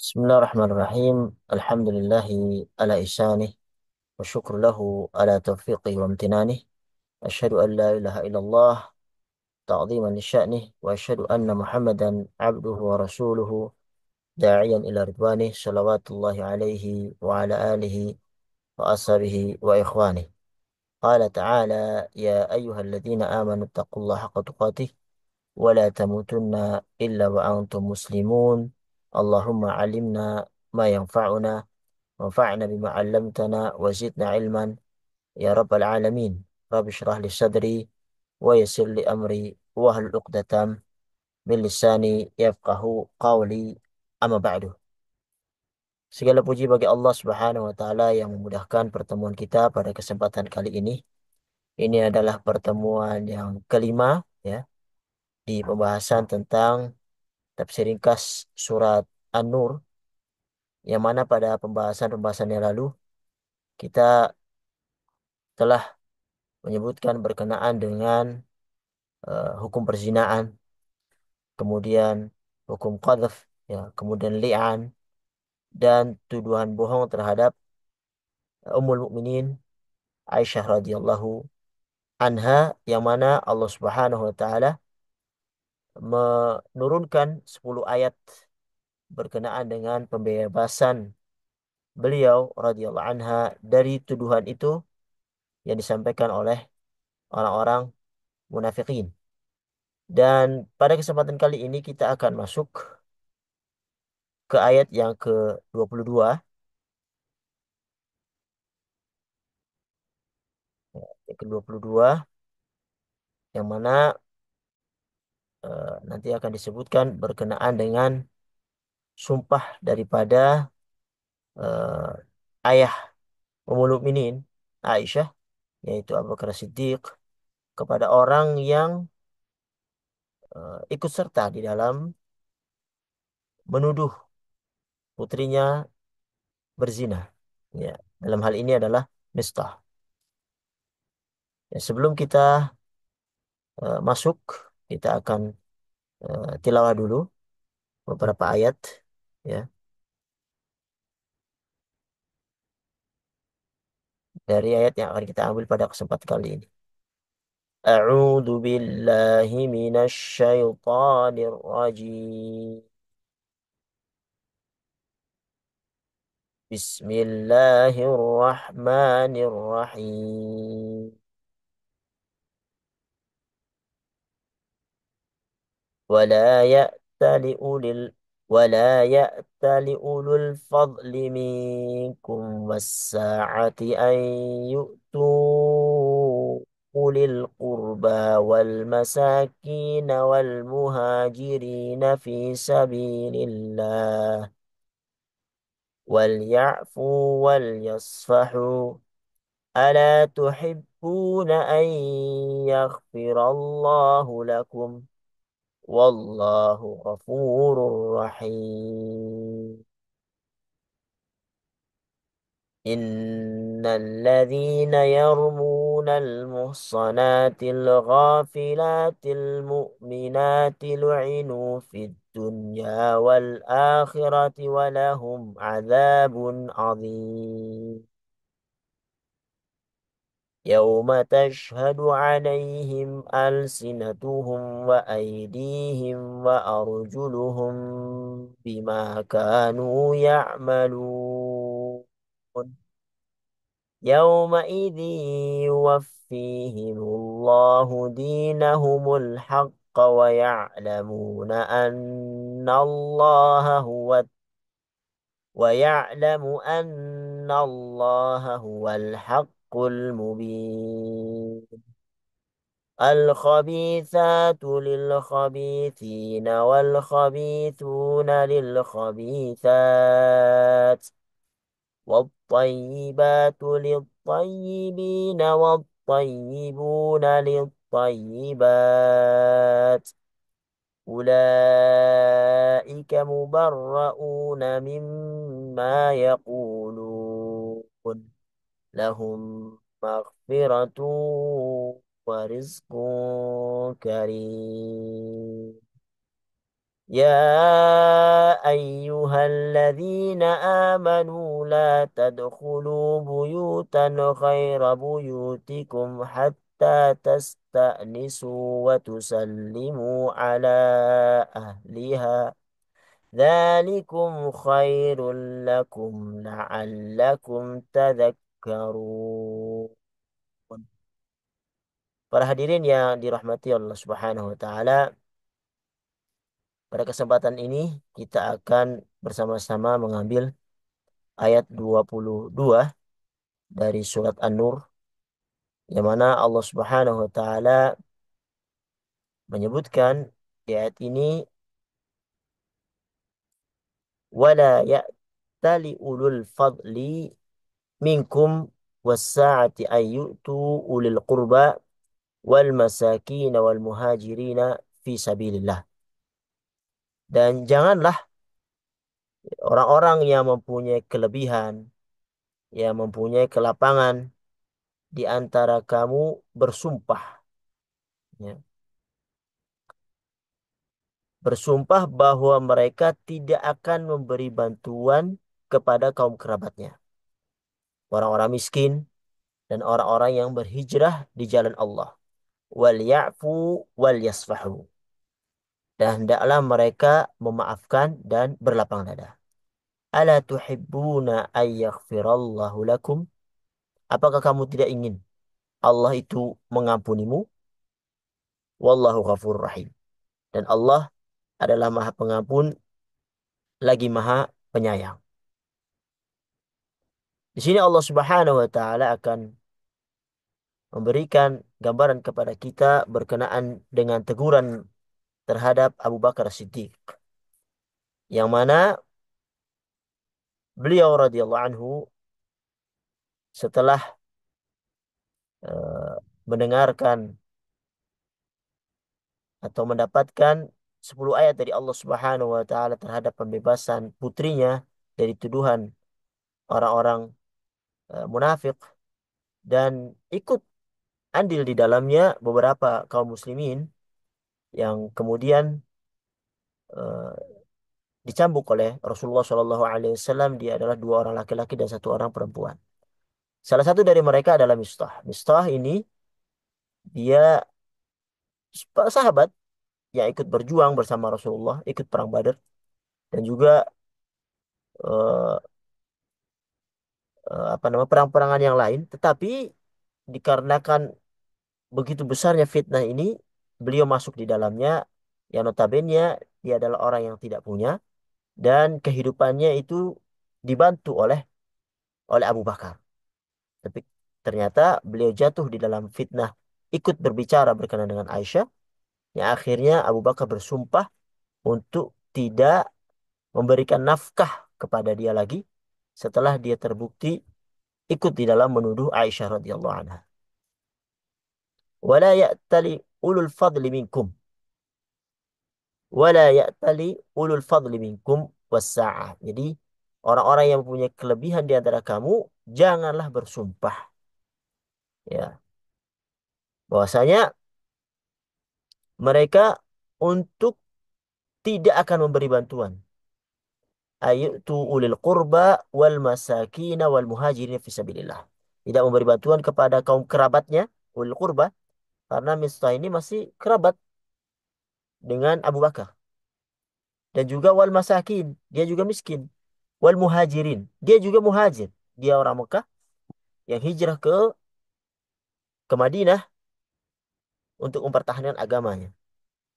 Bismillahirrahmanirrahim. Alhamdulillahi ala ihsanih. Wa syukur lahu ala taufiqih wa amtinanih. Asyhadu an la ilaha illallah ta'ziman li sya'nih. Wa asyhadu anna Muhammadan abduhu wa rasuluhu da'iyan ila ridwanih. Salawatullahi alaihi wa ala alihi wa ashabihi wa ikhwanih. Qala ta'ala ya ayyuhalladzina amanu taqullaha haqqa tuqatih wa la tamutunna illa wa antum muslimun. Allahumma alimna ma yanfa'una وانفعنا بما علمتنا وزدنا علما يا رب العالمين. رب اشرح لي صدري ويسر لي أمري واحلل عقدة من لساني يفقه قولي. أما بعد. Segala puji bagi Allah Subhanahu wa taala yang memudahkan pertemuan kita pada kesempatan kali ini. Ini adalah pertemuan yang kelima, ya, di pembahasan tentang tafsir ringkas surat An-Nur, yang mana pada pembahasan-pembahasan yang lalu kita telah menyebutkan berkenaan dengan hukum perzinaan, kemudian hukum qadzaf, ya, kemudian li'an dan tuduhan bohong terhadap Ummul Mukminin Aisyah radhiyallahu anha, yang mana Allah Subhanahu wa taala menurunkan 10 ayat berkenaan dengan pembebasan beliau radhiyallahu anha dari tuduhan itu yang disampaikan oleh orang-orang munafikin. Dan pada kesempatan kali ini kita akan masuk ke ayat yang ke-22. Yang ke-22 yang mana nanti akan disebutkan berkenaan dengan sumpah daripada eh, ayah Ummul Mukminin Aisyah, yaitu Abu Bakar Siddiq, kepada orang yang ikut serta di dalam menuduh putrinya berzina. Ya, dalam hal ini adalah Mistah. Ya, sebelum kita masuk, kita akan tilawah dulu beberapa ayat, ya, dari ayat yang akan kita ambil pada kesempatan kali ini. أعوذ بالله من الشيطان الرجيم. بسم الله الرحمن الرحيم. ولا يأت لأولي ولا يأت لأولو الفضل منكم والساعة أن يؤتوا أولي القربى والمساكين والمهاجرين في سبيل الله وليعفوا وليصفحوا. ألا تحبون أن يغفر الله لكم والله غفور رحيم. إن الذين يرمون المحصنات الغافلات المؤمنات لعنوا في الدنيا والآخرة ولهم عذاب عظيم. يوم تشهد عليهم ألسنتهم وأيديهم وأرجلهم بما كانوا يعملون. يومئذ يوفيهم الله دينهم الحق ويعلمون أن الله هو ويعلم أن الله هو الحق المبين. الخبيثات للخبيثين والخبيثون للخبيثات والطيبات للطيبين والطيبون للطيبات. أولئك مبرؤون مما يقولون. لهم مغفرة ورزق كريم. يا أيها الذين آمنوا لا تدخلوا بيوتا غير بيوتكم حتى تستأنسوا وتسلموا على أهلها ذلكم خير لكم لعلكم تذكرون. Para hadirin yang dirahmati Allah Subhanahu wa taala, pada kesempatan ini kita akan bersama-sama mengambil ayat 22 dari surat An-Nur, yang mana Allah Subhanahu wa taala menyebutkan di ayat ini, wala ya'tali ulul fadli minkum was-sa'ati ay yu'tu ulil qurba wal masakin wal muhajirin fi sabilillah. Dan janganlah orang-orang yang mempunyai kelebihan, yang mempunyai kelapangan di antara kamu bersumpah, ya, bersumpah bahwa mereka tidak akan memberi bantuan kepada kaum kerabatnya, orang-orang miskin dan orang-orang yang berhijrah di jalan Allah. Wal ya'fu wal yasfahu. Dan hendaklah mereka memaafkan dan berlapang dada. Ala tuhibbuna ayyaghfirallahu lakum? Apakah kamu tidak ingin Allah itu mengampunimu? Wallahu ghafur rahim. Dan Allah adalah Maha Pengampun lagi Maha Penyayang. Di sini Allah Subhanahu wa taala akan memberikan gambaran kepada kita berkenaan dengan teguran terhadap Abu Bakar Siddiq, yang mana beliau radhiyallahu anhu setelah mendengarkan atau mendapatkan 10 ayat dari Allah Subhanahu wa taala terhadap pembebasan putrinya dari tuduhan orang-orang munafik, dan ikut andil di dalamnya beberapa kaum muslimin yang kemudian eh, dicambuk oleh Rasulullah Shallallahu Alaihi Wasallam. Dia adalah dua orang laki-laki dan satu orang perempuan. Salah satu dari mereka adalah Mistah. Mistah ini dia sahabat yang ikut berjuang bersama Rasulullah, ikut perang Badar, dan juga eh, apa nama perang-perangan yang lain. Tetapi dikarenakan begitu besarnya fitnah ini, beliau masuk di dalamnya. Yang notabene dia adalah orang yang tidak punya, dan kehidupannya itu dibantu oleh Abu Bakar. Tapi ternyata beliau jatuh di dalam fitnah ikut berbicara berkenaan dengan Aisyah, yang akhirnya Abu Bakar bersumpah untuk tidak memberikan nafkah kepada dia lagi setelah dia terbukti ikut di dalam menuduh Aisyah radhiyallahu anha. Wala ya'tali ulul fadli minkum. Wala ya'tali ulul fadli minkum wassa'ah. Jadi orang-orang yang mempunyai kelebihan di antara kamu janganlah bersumpah, ya, bahwasanya mereka untuk tidak akan memberi bantuan. Ayutu ulil qurba wal masakin wal muhajirin fi sabilillah. Tidak memberi bantuan kepada kaum kerabatnya, ulil qurba, karena Mistah ini masih kerabat dengan Abu Bakar. Dan juga wal masakin, dia juga miskin. Wal muhajirin, dia juga muhajir. Dia orang Mekah yang hijrah ke Madinah untuk mempertahankan agamanya.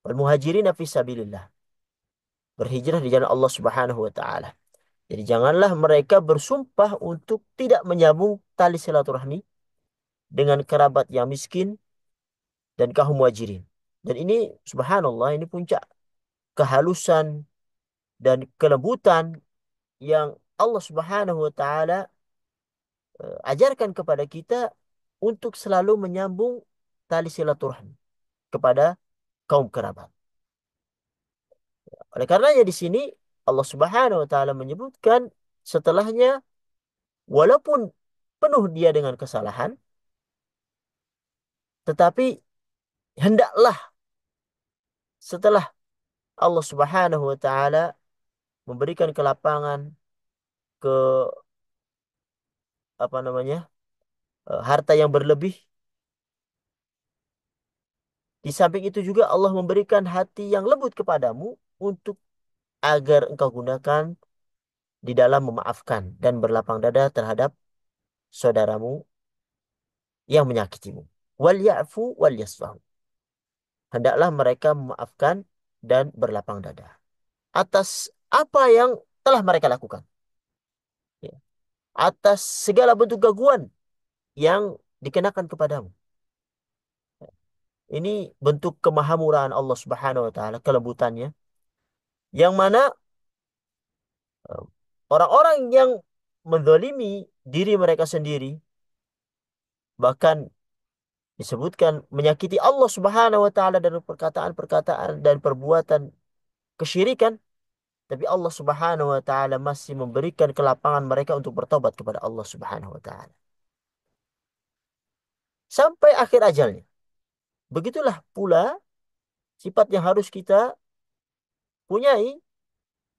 Wal muhajirin fi sabilillah, berhijrah di jalan Allah Subhanahu wa taala. Jadi janganlah mereka bersumpah untuk tidak menyambung tali silaturahmi dengan kerabat yang miskin dan kaum muhajirin. Dan ini subhanallah, ini puncak kehalusan dan kelembutan yang Allah Subhanahu wa taala ajarkan kepada kita untuk selalu menyambung tali silaturahmi kepada kaum kerabat. Oleh karenanya di sini Allah Subhanahu wa taala menyebutkan setelahnya, walaupun penuh dia dengan kesalahan, tetapi hendaklah setelah Allah Subhanahu wa taala memberikan kelapangan ke apa namanya harta yang berlebih. Di samping itu juga Allah memberikan hati yang lembut kepadamu untuk agar engkau gunakan di dalam memaafkan dan berlapang dada terhadap saudaramu yang menyakitimu. Wal ya'fu wal yasfahu. Hendaklah mereka memaafkan dan berlapang dada atas apa yang telah mereka lakukan. Ya. Atas segala bentuk gangguan yang dikenakan kepadamu. Ini bentuk kemahamurahan Allah Subhanahu wa taala, kelembutannya, yang mana eh, orang-orang yang menzalimi diri mereka sendiri, bahkan disebutkan menyakiti Allah Subhanahu wa taala dari perkataan-perkataan dan perbuatan kesyirikan, tapi Allah Subhanahu wa taala masih memberikan kelapangan mereka untuk bertobat kepada Allah Subhanahu wa taala sampai akhir ajalnya. Begitulah pula sifat yang harus kita punyai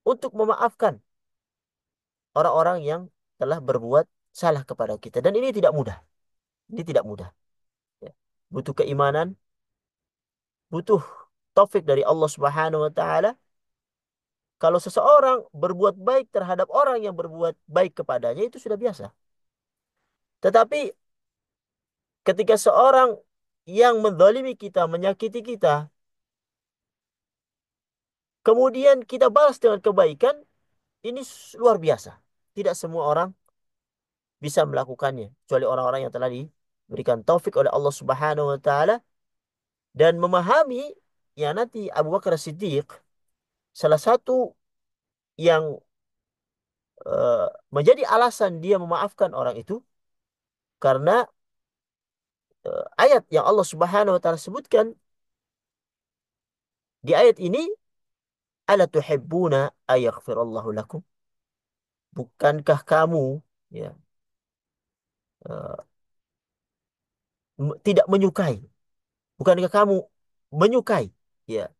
untuk memaafkan orang-orang yang telah berbuat salah kepada kita, dan ini tidak mudah. Ini tidak mudah. Ya. Butuh keimanan, butuh taufik dari Allah Subhanahu wa taala. Kalau seseorang berbuat baik terhadap orang yang berbuat baik kepadanya, itu sudah biasa. Tetapi ketika seorang yang menzalimi kita, menyakiti kita, kemudian kita balas dengan kebaikan, ini luar biasa. Tidak semua orang bisa melakukannya, kecuali orang-orang yang telah diberikan taufik oleh Allah Subhanahu wa taala dan memahami. Ya, nanti Abu Bakar Siddiq salah satu yang eh, menjadi alasan dia memaafkan orang itu karena ayat yang Allah Subhanahu wa taala sebutkan di ayat ini, ala tuhibbuna ayaghfirallahu lakum, bukankah kamu ya eh, tidak menyukai, bukankah kamu menyukai ya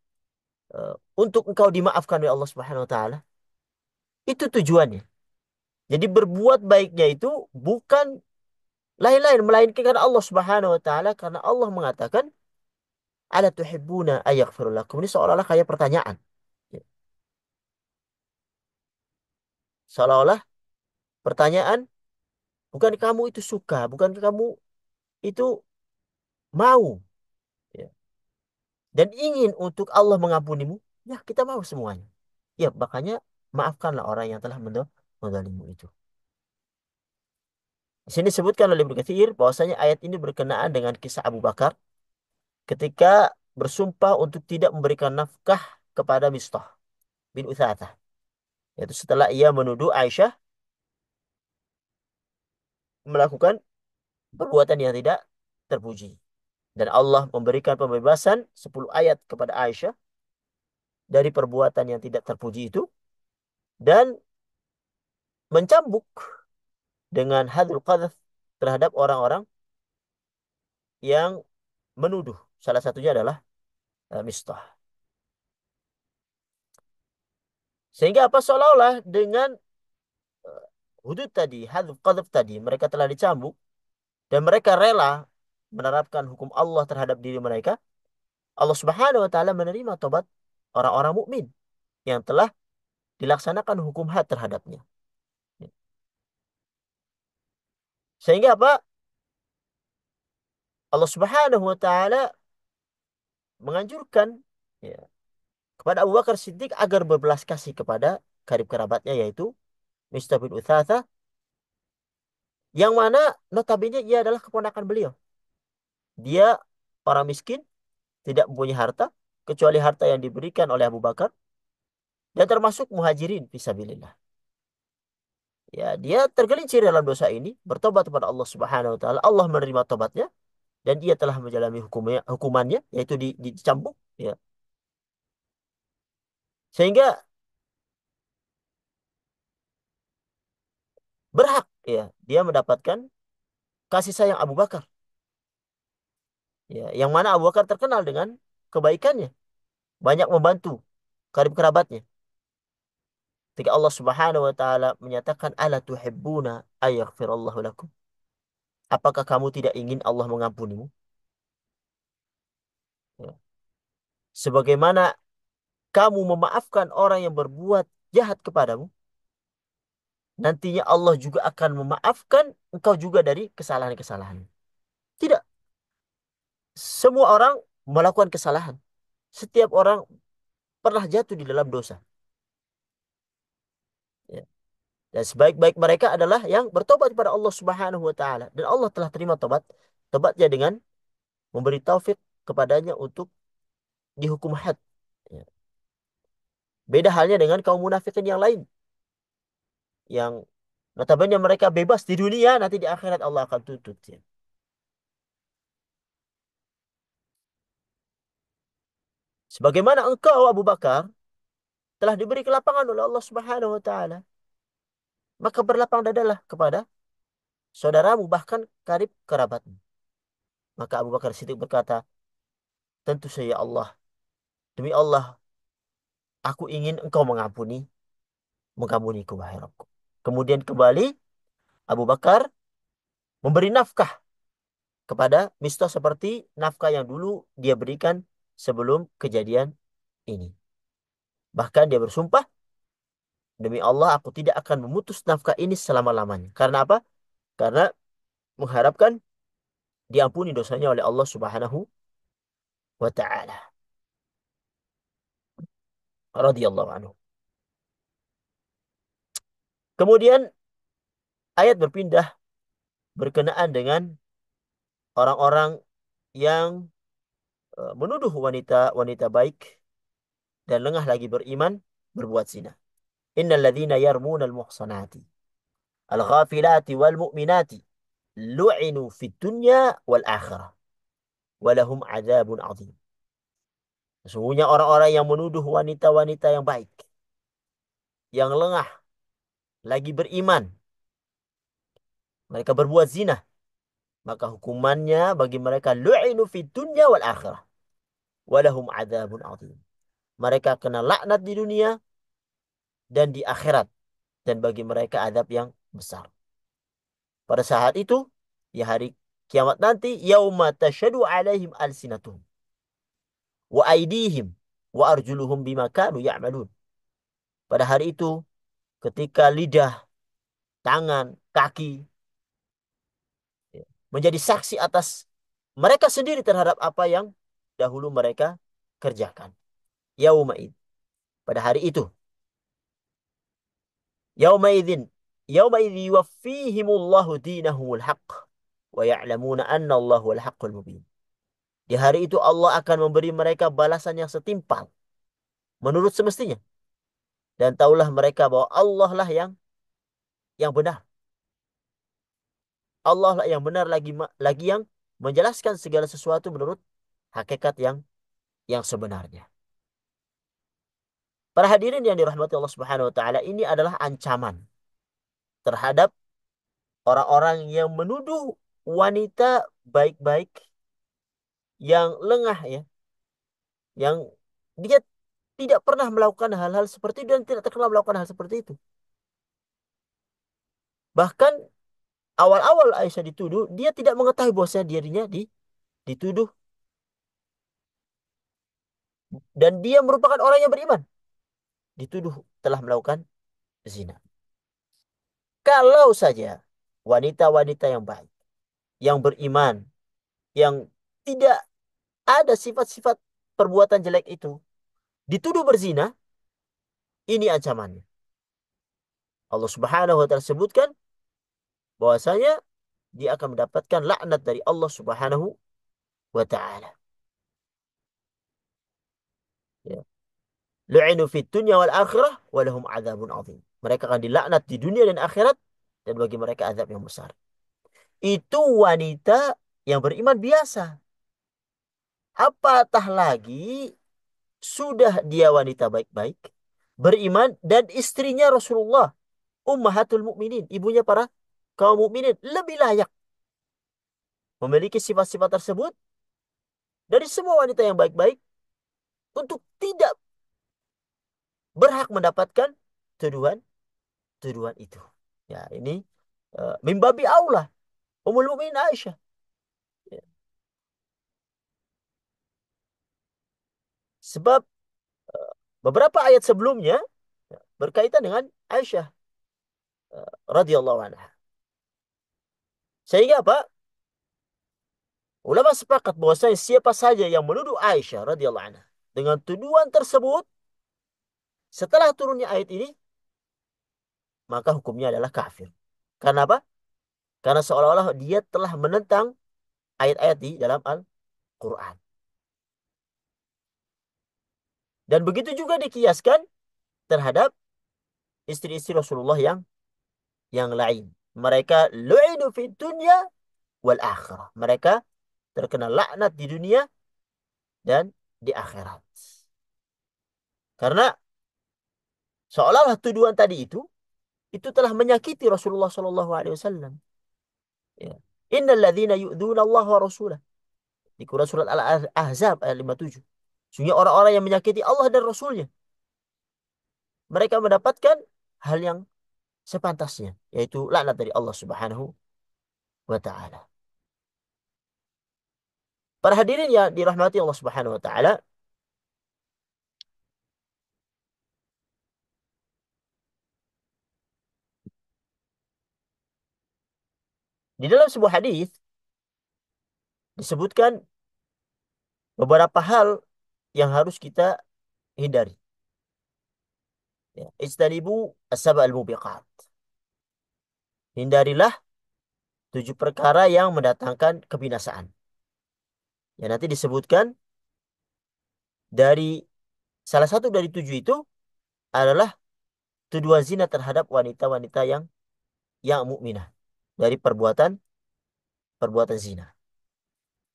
untuk engkau dimaafkan oleh Allah Subhanahu wa taala. Itu tujuannya. Jadi berbuat baiknya itu bukan lain-lain melainkan karena Allah Subhanahu wa taala, karena Allah mengatakan ala tuhibbuna ayaghfir lakum. Ini seolah-olah kayak pertanyaan. Ya. Seolah-olah pertanyaan, bukan kamu itu suka, bukan kamu itu mau ya, dan ingin untuk Allah mengampunimu? Ya, kita mau semuanya. Ya, makanya maafkanlah orang yang telah mendolimu itu. Di sini disebutkan oleh Ibnu Katsir bahwasanya ayat ini berkenaan dengan kisah Abu Bakar ketika bersumpah untuk tidak memberikan nafkah kepada Mistah bin Utsatsah. Yaitu setelah ia menuduh Aisyah melakukan perbuatan yang tidak terpuji. Dan Allah memberikan pembebasan 10 ayat kepada Aisyah dari perbuatan yang tidak terpuji itu, dan mencambuk dengan hadul qadhaf terhadap orang-orang yang menuduh. Salah satunya adalah Mistah. Sehingga apa, seolah-olah dengan eh, hudud tadi, hadul qadhaf tadi, mereka telah dicambuk dan mereka rela menerapkan hukum Allah terhadap diri mereka. Allah Subhanahu wa taala menerima tobat orang-orang mukmin yang telah dilaksanakan hukum had terhadapnya. Sehingga apa? Allah Subhanahu wa taala menganjurkan ya, kepada Abu Bakar Siddiq agar berbelas kasih kepada karib kerabatnya, yaitu Mistah bin Utsatsah, yang mana notabene ia adalah keponakan beliau. Dia orang miskin, tidak mempunyai harta kecuali harta yang diberikan oleh Abu Bakar, dan termasuk muhajirin fisabilillah. Ya, dia tergelincir dalam dosa ini, bertobat kepada Allah Subhanahu wa taala. Allah menerima tobatnya dan ia telah menjalani hukumannya, yaitu dicambuk ya. Sehingga berhak ya dia mendapatkan kasih sayang Abu Bakar. Ya, yang mana Abu Bakar terkenal dengan kebaikannya, banyak membantu karib kerabatnya. Ketika Allah Subhanahu wa taala menyatakan ala tuhibbuna ayaghfirallahu lakum. Apakah kamu tidak ingin Allah mengampunimu? Ya. Sebagaimana kamu memaafkan orang yang berbuat jahat kepadamu, nantinya Allah juga akan memaafkan engkau juga dari kesalahan-kesalahan. Tidak, semua orang melakukan kesalahan. Setiap orang pernah jatuh di dalam dosa. Ya. Dan sebaik-baik mereka adalah yang bertobat kepada Allah Subhanahu wa taala. Dan Allah telah terima tobatnya dengan memberi taufik kepadanya untuk dihukum had. Ya. Beda halnya dengan kaum munafikin yang lain, yang notabene mereka bebas di dunia, nanti di akhirat Allah akan tuntut. Ya. Sebagaimana engkau Abu Bakar telah diberi kelapangan oleh Allah Subhanahu wa taala, maka berlapang dadalah kepada saudaramu bahkan karib kerabatmu. Maka Abu Bakar Siddiq berkata, tentu saja Allah, demi Allah, aku ingin engkau mengampuniku wahai Rabbku. Kemudian kembali Abu Bakar memberi nafkah kepada Mistah seperti nafkah yang dulu dia berikan sebelum kejadian ini. Bahkan dia bersumpah, demi Allah aku tidak akan memutus nafkah ini selama-lamanya. Karena apa? Karena mengharapkan diampuni dosanya oleh Allah Subhanahu wa taala. Radhiyallahu anhu. Kemudian ayat berpindah berkenaan dengan orang-orang yang menuduh wanita-wanita baik dan lengah lagi beriman berbuat zina. Innal ladzina yarmuna al-muhsanati al-ghafilati wal mu'minati lu'inu fid dunya wal akhirah wa lahum adzabun adzim. Sesungguhnya orang-orang yang menuduh wanita-wanita yang baik, yang lengah lagi beriman, mereka berbuat zina, maka hukumannya bagi mereka lu'inu fid dunya wal akhirah wa lahum adzabun adzim. Mereka kena laknat di dunia dan di akhirat, dan bagi mereka adab yang besar. Pada saat itu, ya hari kiamat nanti, yauma tashhadu alaihim alsinatuhum wa aidihim wa arjuluhum bima kanu ya'malun. Pada hari itu, ketika lidah, tangan, kaki ya, menjadi saksi atas mereka sendiri terhadap apa yang dahulu mereka kerjakan. Yaumaid. Pada hari itu, yaumaidin, yaumaidzi yuwaffihimullahu dinahumul haqq wa ya'lamuna anna Allahu al haqqul mubin. Di hari itu Allah akan memberi mereka balasan yang setimpal menurut semestinya. Dan taulah mereka bahwa Allah lah yang benar. Allah lah yang benar lagi yang menjelaskan segala sesuatu menurut hakikat yang sebenarnya. Para hadirin yang dirahmati Allah Subhanahu wa taala, ini adalah ancaman terhadap orang-orang yang menuduh wanita baik-baik yang lengah ya, yang dia tidak pernah melakukan hal-hal seperti itu dan tidak terkenal melakukan hal seperti itu. Bahkan awal-awal Aisyah dituduh, dia tidak mengetahui bahwasanya dirinya dituduh dan dia merupakan orang yang beriman, dituduh telah melakukan zina. Kalau saja wanita-wanita yang baik, yang beriman, yang tidak ada sifat-sifat perbuatan jelek itu, dituduh berzina, ini ancamannya. Allah Subhanahu wa taala sebutkan bahwasanya dia akan mendapatkan laknat dari Allah Subhanahu wa taala. Ya. Lu'inu fid dunya wal akhirah wa lahum adzabun adzim. Mereka akan dilaknat di dunia dan akhirat dan bagi mereka azab yang besar. Itu wanita yang beriman biasa. Apatah lagi sudah dia wanita baik-baik, beriman dan istrinya Rasulullah, Ummahatul Mukminin, ibunya para kaum mukminin, lebih layak memiliki sifat-sifat tersebut dari semua wanita yang baik-baik untuk tidak berhak mendapatkan tuduhan tuduhan itu. Ya, ini mimbabi aula Ummul Mukminin Aisyah. Ya. Sebab beberapa ayat sebelumnya berkaitan dengan Aisyah radhiyallahu anha. Sehingga apa? Ulama sepakat bahwasanya siapa saja yang menuduh Aisyah radhiyallahu anha dengan tuduhan tersebut setelah turunnya ayat ini, maka hukumnya adalah kafir. Karena apa? Karena seolah-olah dia telah menentang ayat-ayat di dalam Al-Quran. Dan begitu juga dikiaskan terhadap istri-istri Rasulullah yang lain. Mereka lu'inu fid dunya wal akhirah. Mereka terkena laknat di dunia dan di akhirat. Karena seolah-olah tuduhan tadi itu telah menyakiti Rasulullah Shallallahu Alaihi Wasallam. Ya. Innal ladzina yu'dzuna Allah wa rasulah. Di Quran surat Al-Ahzab ayat 57. Sungguh orang-orang yang menyakiti Allah dan Rasulnya. Mereka mendapatkan hal yang sepantasnya. Yaitu laknat dari Allah Subhanahu wa Ta'ala. Para hadirin yang dirahmati Allah Subhanahu wa Ta'ala. Di dalam sebuah hadis disebutkan beberapa hal yang harus kita hindari. Ya. Ijtanibu as-saba al-mubiqat. Hindarilah 7 perkara yang mendatangkan kebinasaan. Ya, nanti disebutkan dari salah satu dari 7 itu adalah tuduhan zina terhadap wanita-wanita yang mukminah dari perbuatan perbuatan zina.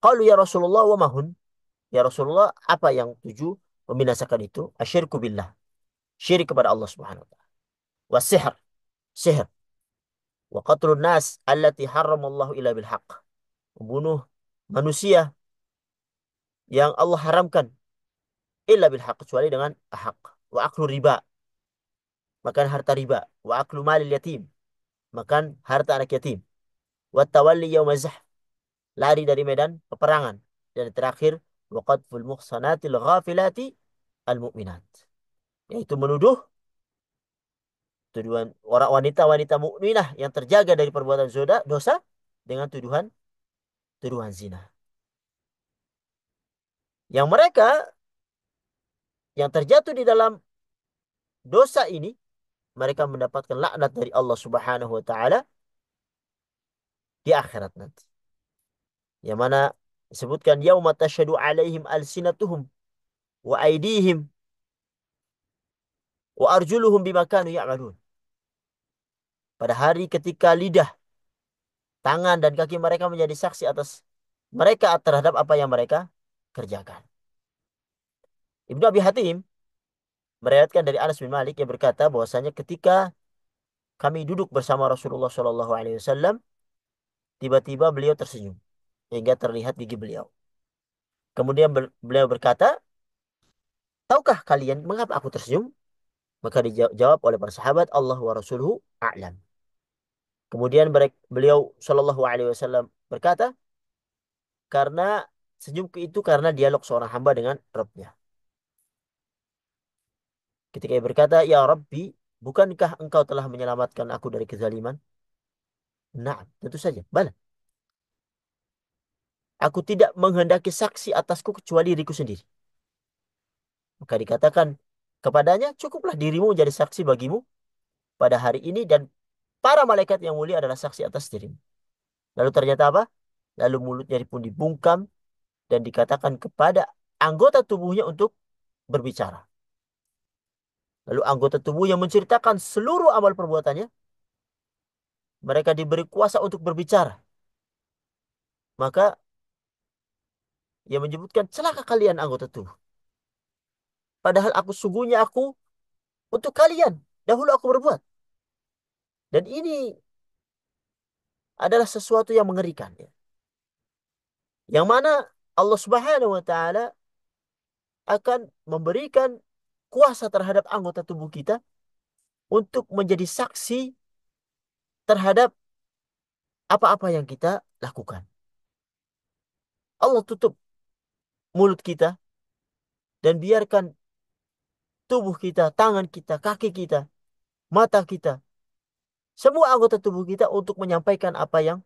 Qalu ya Rasulullah wa mahun? Ya Rasulullah, apa yang 7 membinasakan itu? Asyirku billah. Syirik kepada Allah Subhanahu wa taala. Wasihr, sihir. Wa qatlun nas allati harramallahu illa bil haqq. Membunuh manusia yang Allah haramkan illa bil haqq, kecuali dengan hak. Wa aklu riba, makan harta riba. Wa aklu malil yatim, makan harta anak yatim. Wa tawalli yaumaz zahf, lari dari medan peperangan. Dan terakhir, wa qadful muhsanatil ghafilati al mu'minat, yaitu menuduh tuduhan orang wanita-wanita mukminah yang terjaga dari perbuatan dosa dengan tuduhan tuduhan zina. Yang mereka yang terjatuh di dalam dosa ini, mereka mendapatkan laknat dari Allah Subhanahu wa taala di akhirat nanti. Yang mana disebutkan yauma tasyhadu alaihim alsinatuhum wa aydihim wa arjuluhum bima kanu ya'malun. Pada hari ketika lidah, tangan dan kaki mereka menjadi saksi atas mereka terhadap apa yang mereka kerjakan. Ibnu Abi Hatim meriwayatkan dari Anas bin Malik yang berkata bahwasanya ketika kami duduk bersama Rasulullah Shallallahu Alaihi Wasallam, tiba-tiba beliau tersenyum hingga terlihat gigi beliau. Kemudian beliau berkata, tahukah kalian mengapa aku tersenyum? Maka dijawab oleh para sahabat, Allah wa Rasuluhu a'lam. Kemudian beliau Shallallahu Alaihi Wasallam berkata, karena senyumku itu karena dialog seorang hamba dengan Rabbnya. Ketika ia berkata, ya Rabbi, bukankah engkau telah menyelamatkan aku dari kezaliman? Nah, tentu saja. Bala. Aku tidak menghendaki saksi atasku kecuali diriku sendiri. Maka dikatakan kepadanya, cukuplah dirimu menjadi saksi bagimu pada hari ini dan para malaikat yang mulia adalah saksi atas dirimu. Lalu ternyata apa? Lalu mulutnya pun dibungkam dan dikatakan kepada anggota tubuhnya untuk berbicara. Lalu anggota tubuh yang menceritakan seluruh amal perbuatannya, mereka diberi kuasa untuk berbicara. Maka ia menyebutkan, celaka kalian anggota tubuh. Padahal aku untuk kalian. Dahulu aku berbuat. Dan ini adalah sesuatu yang mengerikan. Ya. Yang mana Allah Subhanahu wa Ta'ala akan memberikan kuasa terhadap anggota tubuh kita untuk menjadi saksi terhadap apa-apa yang kita lakukan. Allah tutup mulut kita dan biarkan tubuh kita, tangan kita, kaki kita, mata kita, semua anggota tubuh kita untuk menyampaikan apa yang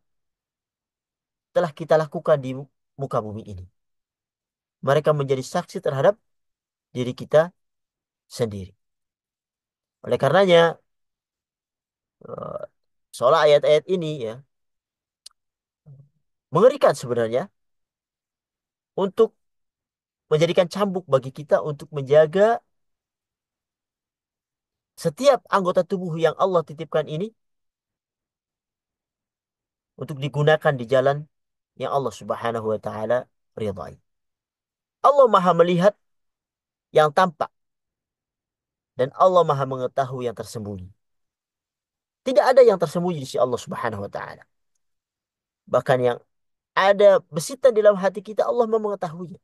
telah kita lakukan di muka bumi ini. Mereka menjadi saksi terhadap diri kita sendiri. Oleh karenanya, eh, seolah ayat-ayat ini ya mengerikan sebenarnya untuk menjadikan cambuk bagi kita untuk menjaga setiap anggota tubuh yang Allah titipkan ini untuk digunakan di jalan yang Allah Subhanahu wa taala ridhai. Allah Maha melihat yang tampak dan Allah Maha mengetahui yang tersembunyi. Tidak ada yang tersembunyi di sisi Allah Subhanahu wa taala. Bahkan yang ada besitan di dalam hati kita Allah Maha mengetahuinya.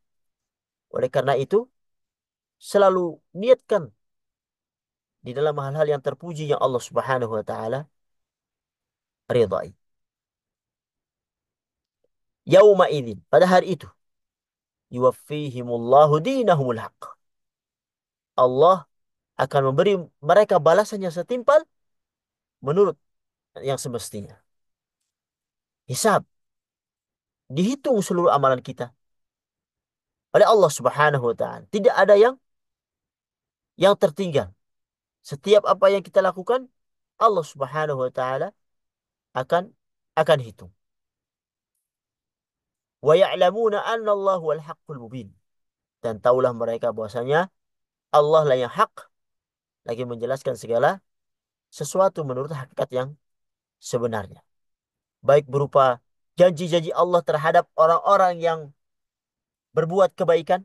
Oleh karena itu, selalu niatkan di dalam hal-hal yang terpuji yang Allah Subhanahu wa taala ridhai. Yauma idzin, pada hari itu, yuwaffihimullahu dinahumul haq. Allah akan memberi mereka balasan yang setimpal menurut yang semestinya. Hisab, dihitung seluruh amalan kita oleh Allah Subhanahu wa taala. Tidak ada yang tertinggal. Setiap apa yang kita lakukan, Allah Subhanahu wa taala akan akan hitung. Wa ya'lamuna anna Allah wal haqqul mubin. Dan taulah mereka bahwasanya Allah lah yang hak lagi menjelaskan segala sesuatu menurut hakikat yang sebenarnya. Baik berupa janji-janji Allah terhadap orang-orang yang berbuat kebaikan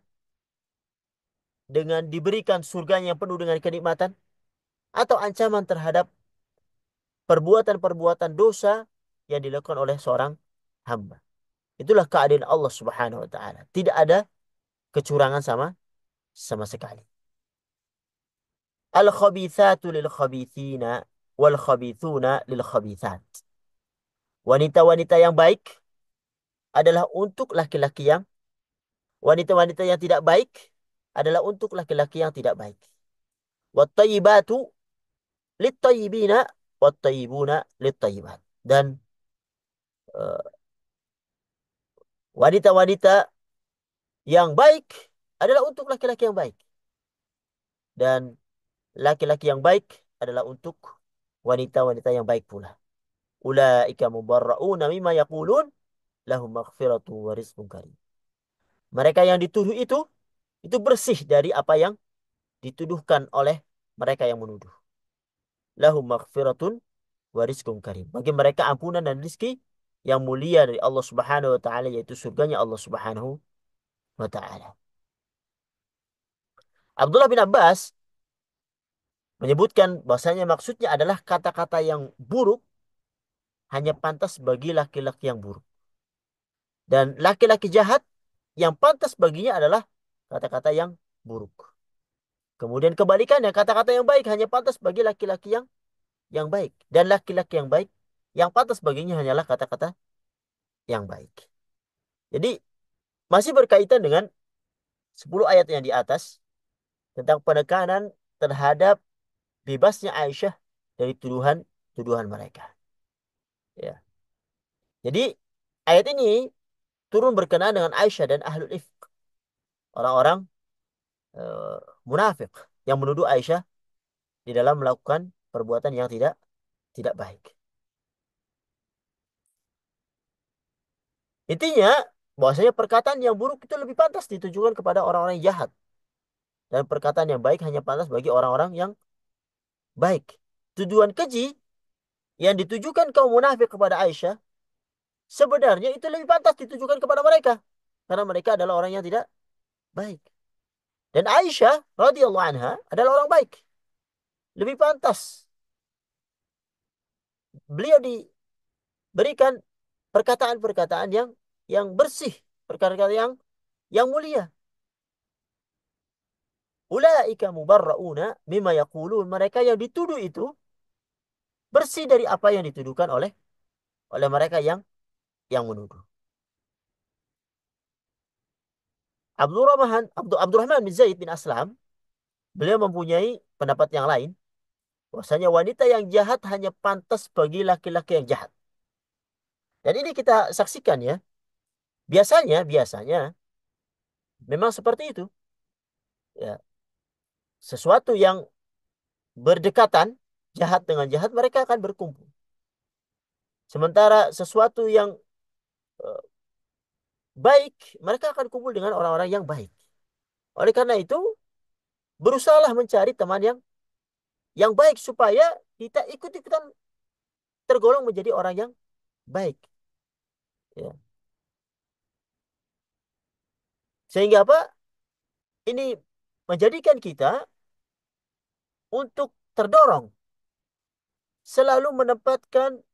dengan diberikan surganya yang penuh dengan kenikmatan, atau ancaman terhadap perbuatan-perbuatan dosa yang dilakukan oleh seorang hamba. Itulah keadaan Allah Subhanahu wa taala. Tidak ada kecurangan sama sama sekali. Al-khabithatu lil khabithina wal khabithuna lil khabithat. Wanita-wanita yang baik adalah untuk laki-laki yang wanita-wanita yang tidak baik adalah untuk laki-laki yang tidak baik. Wat thayyibatu lit thayyibina wat thayyibuna lit thayyibat. Dan eh, wanita-wanita yang baik adalah untuk laki-laki yang baik. Dan laki-laki yang baik adalah untuk wanita-wanita yang baik pula. Ulaika mubarra'una mimma yaqulun lahum maghfiratu wa rizqun karim. Mereka yang dituduh itu bersih dari apa yang dituduhkan oleh mereka yang menuduh. Lahum maghfiratun wa rizqun karim. Bagi mereka ampunan dan rizki yang mulia dari Allah Subhanahu wa taala, yaitu surganya Allah Subhanahu wa taala. Abdullah bin Abbas menyebutkan bahasanya maksudnya adalah kata-kata yang buruk hanya pantas bagi laki-laki yang buruk. Dan laki-laki jahat yang pantas baginya adalah kata-kata yang buruk. Kemudian kebalikannya, kata-kata yang baik hanya pantas bagi laki-laki yang baik. Dan laki-laki yang baik yang pantas baginya hanyalah kata-kata yang baik. Jadi masih berkaitan dengan 10 ayat yang di atas tentang penekanan terhadap bebasnya Aisyah dari tuduhan mereka. Ya. Jadi ayat ini turun berkenaan dengan Aisyah dan ahlul ifk, orang-orang eh, munafik yang menuduh Aisyah di dalam melakukan perbuatan yang tidak tidak baik. Intinya bahwasanya perkataan yang buruk itu lebih pantas ditujukan kepada orang-orang yang jahat dan perkataan yang baik hanya pantas bagi orang-orang yang baik. Tuduhan keji yang ditujukan kaum munafik kepada Aisyah sebenarnya itu lebih pantas ditujukan kepada mereka karena mereka adalah orang yang tidak baik. Dan Aisyah radhiyallahu anha adalah orang baik. Lebih pantas beliau diberikan perkataan-perkataan yang bersih, perkataan yang mulia. Ulaika mubarrauna mimma yaqulun. Mereka yang dituduh itu bersih dari apa yang dituduhkan oleh mereka yang menuduh. Abdurrahman bin Zaid bin Aslam, beliau mempunyai pendapat yang lain. Bahwasanya wanita yang jahat hanya pantas bagi laki-laki yang jahat. Dan ini kita saksikan ya. Biasanya memang seperti itu. Ya, sesuatu yang berdekatan, jahat dengan jahat, mereka akan berkumpul. Sementara sesuatu yang eh, baik, mereka akan kumpul dengan orang-orang yang baik. Oleh karena itu, berusahalah mencari teman yang baik supaya kita ikut-ikutan tergolong menjadi orang yang baik. Ya. Sehingga apa? Ini menjadikan kita untuk terdorong selalu menempatkan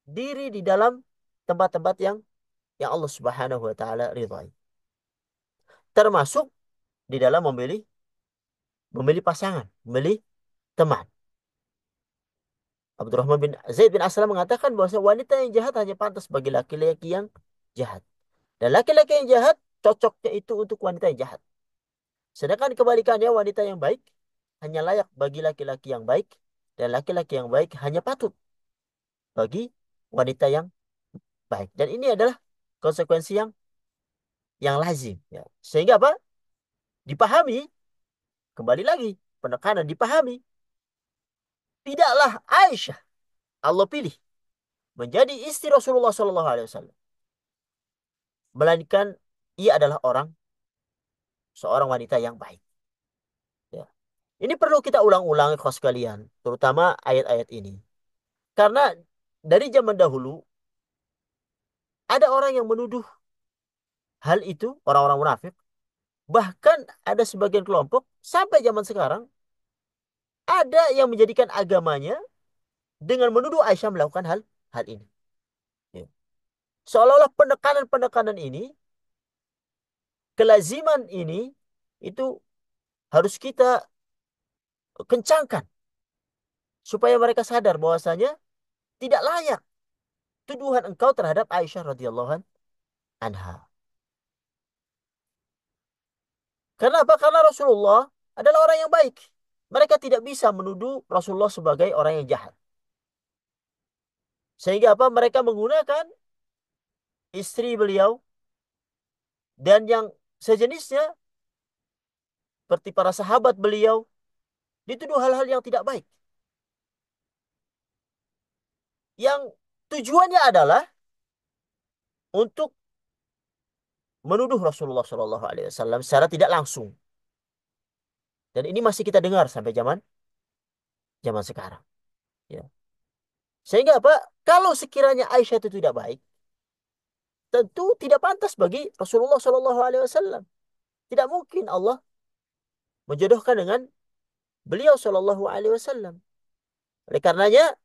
diri di dalam tempat-tempat yang Allah Subhanahu wa taala ridhai. Termasuk di dalam memilih memilih pasangan, memilih teman. Abdurrahman bin Zaid bin Aslam mengatakan bahwa wanita yang jahat hanya pantas bagi laki-laki yang jahat. Dan laki-laki yang jahat cocoknya itu untuk wanita yang jahat. Sedangkan kebalikannya wanita yang baik hanya layak bagi laki-laki yang baik dan laki-laki yang baik hanya patut bagi wanita yang baik. Dan ini adalah konsekuensi yang lazim. Ya. Sehingga apa? Dipahami, kembali lagi, penekanan dipahami. Tidaklah Aisyah Allah pilih menjadi istri Rasulullah SAW, melainkan ia adalah seorang wanita yang baik. Ya. Ini perlu kita ulang-ulang kos kalian, terutama ayat-ayat ini. Karena dari zaman dahulu ada orang yang menuduh hal itu, orang-orang munafik. Bahkan ada sebagian kelompok sampai zaman sekarang ada yang menjadikan agamanya dengan menuduh Aisyah melakukan hal ini. Ya. Seolah-olah penekanan-penekanan ini, kelaziman ini itu harus kita kencangkan supaya mereka sadar bahwasanya tidak layak tuduhan engkau terhadap Aisyah radhiyallahu anha. Karena apa? Karena Rasulullah adalah orang yang baik. Mereka tidak bisa menuduh Rasulullah sebagai orang yang jahat. Sehingga apa? Mereka menggunakan istri beliau dan yang sejenisnya seperti para sahabat beliau dituduh hal-hal yang tidak baik. Yang tujuannya adalah untuk menuduh Rasulullah SAW secara tidak langsung. Dan ini masih kita dengar sampai zaman zaman sekarang. Ya. Sehingga apa? Kalau sekiranya Aisyah itu tidak baik, tentu tidak pantas bagi Rasulullah SAW. Tidak mungkin Allah menjodohkan dengan beliau SAW. Oleh karenanya,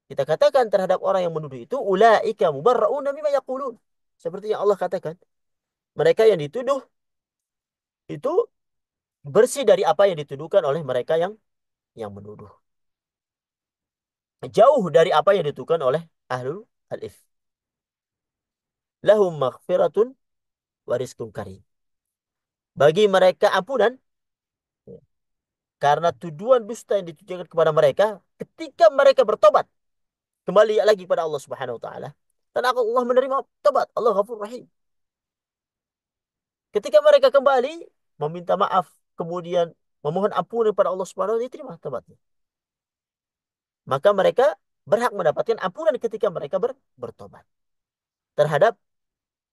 kita katakan terhadap orang yang menuduh itu, ulaika mubarra'una mimma yaqulun. Seperti yang Allah katakan. Mereka yang dituduh itu bersih dari apa yang dituduhkan oleh mereka yang menuduh. Jauh dari apa yang dituduhkan oleh ahlul al-if. Lahum maghfiratun wa rizqun karim. Bagi mereka ampunan karena tuduhan dusta yang ditujukan kepada mereka ketika mereka bertobat kembali lagi kepada Allah Subhanahu wa taala. Dan Allah menerima tobat. Allah Ghafur Rahim. Ketika mereka kembali meminta maaf, kemudian memohon ampunan kepada Allah Subhanahu wa taala, diterima tobatnya. Maka mereka berhak mendapatkan ampunan ketika mereka bertobat terhadap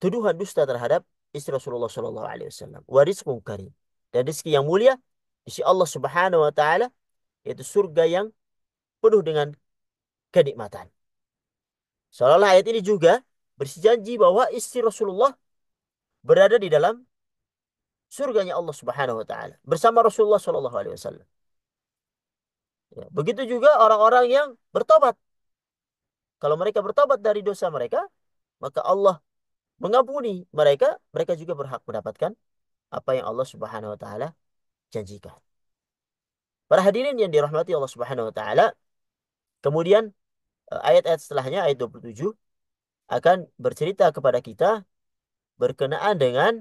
tuduhan dusta terhadap istri Rasulullah Shallallahu Alaihi Wasallam. Warizqun karim, dan rezeki yang mulia di sisi Allah Subhanahu Wa Taala, yaitu surga yang penuh dengan kenikmatan. Seolah-olah ayat ini juga berjanji bahwa istri Rasulullah berada di dalam surganya Allah Subhanahu Wa Taala bersama Rasulullah Shallallahu Alaihi Wasallam. Ya, begitu juga orang-orang yang bertobat. Kalau mereka bertobat dari dosa mereka, maka Allah mengampuni mereka. Mereka juga berhak mendapatkan apa yang Allah Subhanahu Wa Taala janjikan. Para hadirin yang dirahmati Allah Subhanahu wa taala, kemudian ayat-ayat setelahnya ayat 27 akan bercerita kepada kita berkenaan dengan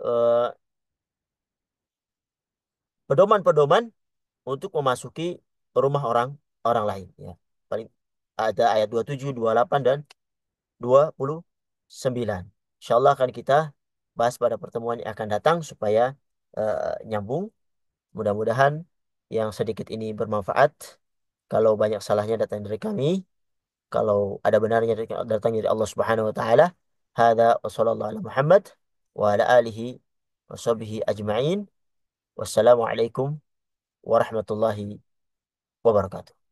eh, pedoman-pedoman untuk memasuki rumah orang orang lain ya. Paling ada ayat 27, 28 dan 29. Insyaallah akan kita bahas pada pertemuan yang akan datang supaya nyambung. Mudah-mudahan yang sedikit ini bermanfaat. Kalau banyak salahnya datang dari kami, kalau ada benarnya datang dari Allah Subhanahu wa taala. Hada wa sallallahu ala Muhammad wa ala alihi wa sahbihi ajma'in. Wassalamualaikum warahmatullahi wabarakatuh.